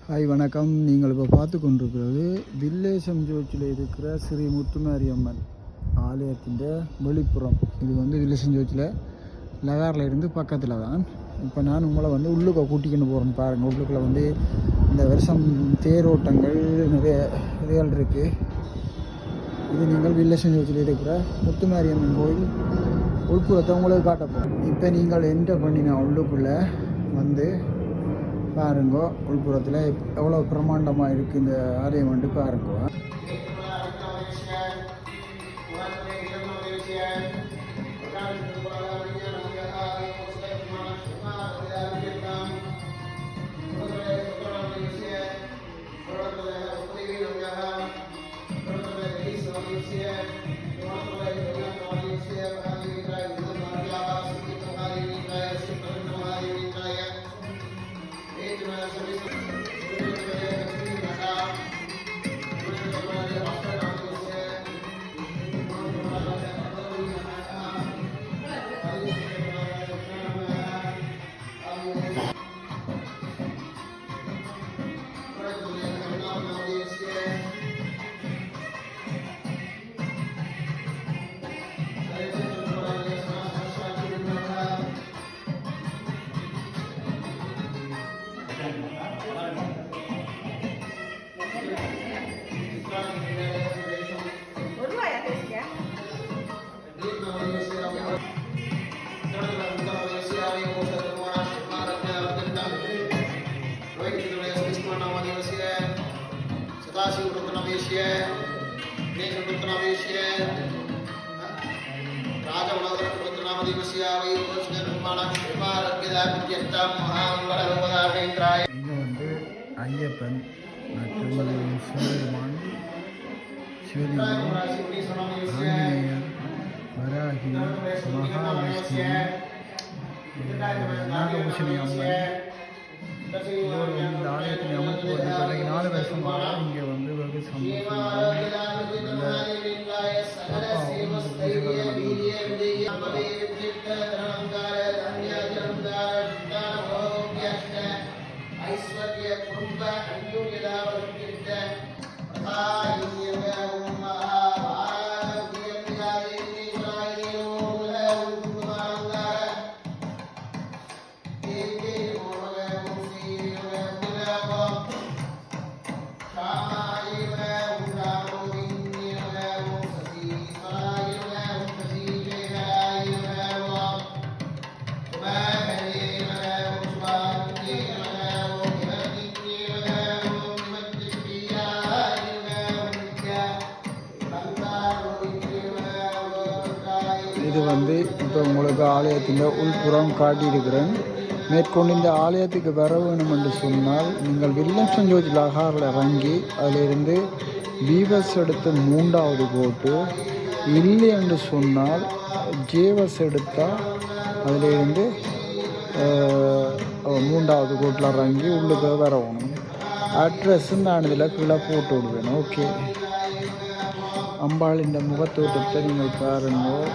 Hi வணக்கம். நீங்கள் இப்போ பார்த்து கொண்டிருக்கிறது வில்லேசம் ஜோச்சில் இருக்கிற ஸ்ரீ முத்துமாரியம்மன் ஆலயத்தின் வெளிப்புறம். இது வில்லேசம் ஜோச்சில் லகாரில் இருந்து பக்கத்தில் தான். இப்போ நான் உங்களை உள்ளுக்க கூட்டிக்கின்னு போகிறேன்னு பாருங்கள். உள்ளுக்குள்ளே இந்த வருஷம் தேரோட்டங்கள் நிறைய இதுகள் இருக்குது. இது நீங்கள் வில்லேசம் ஜோச்சில் இருக்கிற முத்துமாரியம்மன் கோயில் உள்புறத்தை உங்களுக்கு காட்ட போகிறோம். இப்போ நீங்கள் என்டர் பண்ணின உள்ளுக்குள்ளே பாருங்க, உள்புறத்தில் எவ்வளோ பிரம்மாண்டமாக இருக்குது இந்த ஆலயம் பாருங்க. இங்கே ஐயப்பன் மற்றும் சிவபெருமான், ஆஞ்சநேயர், வராகி, மகாவிஷ்ணு, நாகபூஷணி அம்மன். இதோடு இந்த ஆலயத்தின் அமைப்பு 4 வருஷமாக இங்கே வெகு இது இப்போ உங்களுக்கு ஆலயத்தின் உள்புறம் காட்டியிருக்கிறேன். மேற்கொண்டு இந்த ஆலயத்துக்கு வர வேணும் என்று சொன்னால் நீங்கள் வில்லேசம் ஜோர்ஜ் லகாரில் இறங்கி அதிலிருந்து பீவஸ் எடுத்து 3வது கோட்டு, இல்லை என்று சொன்னால் ஜேவஸ் எடுத்தால் அதிலிருந்து 3வது கோட்டில் இறங்கி உள்ளுக்கு வரணும். அட்ரஸ் நான் இதில் கீழே போட்டு விடுவேன். ஓகே, அம்பாள் இந்த முகத்தோட்டத்தை நீங்கள் பாருங்கள்.